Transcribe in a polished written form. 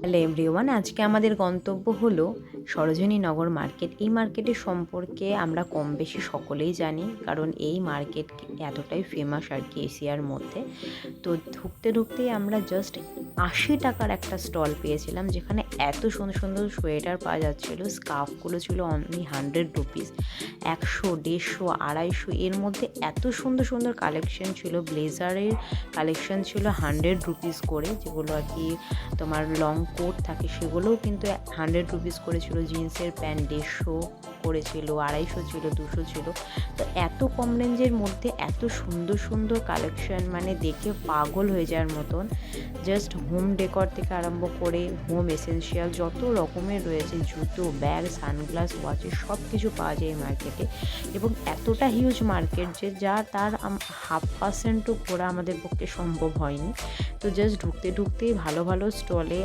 Hello everyone, আজকে আমাদের গন্তব্য হলো সরোজিনীনগর মার্কেট। এই মার্কেটের সম্পর্কে আমরা কম বেশি সকলেই জানি, কারণ এই মার্কেট এতটাই ফেমাস আর কি এশিয়ার মধ্যে। তো ঢুকতে ঢুকতেই আমরা জাস্ট 80 টাকার একটা স্টল পেয়েছিলাম, যেখানে এত সুন্দর সুন্দর সোয়েটার পাওয়া যাচ্ছিলো। স্কার্ফগুলো ছিল অনলি 100 রুপিস। 100, 150, 250 এর মধ্যে এত সুন্দর সুন্দর কালেকশন ছিল। ব্লেজারের কালেকশন ছিল 100 রুপিস করে, যেগুলো আর কি তোমার লং কোট থাকে সেগুলোও কিন্তু 100 রুপিস করেছিল। জিন্সের প্যান্ট 150 করেছিল, 250 ছিল, 200 ছিল। তো এত কম রেঞ্জের মধ্যে এত সুন্দর সুন্দর কালেকশন, মানে দেখে পাগল হয়ে যাওয়ার মতন। জাস্ট হোম ডেকর থেকে আরম্ভ করে হোম এসেনশিয়াল যত রকমের রয়েছে, জুতো, ব্যাগ, সানগ্লাস, ওয়াচেস সব কিছু পাওয়া যায় এই মার্কেটে। এবং এতটা হিউজ মার্কেট যে তার 0.5%ও ঘোরা আমাদের পক্ষে সম্ভব হয়নি। তো জাস্ট ঢুকতে ঢুকতেই ভালো ভালো স্টলে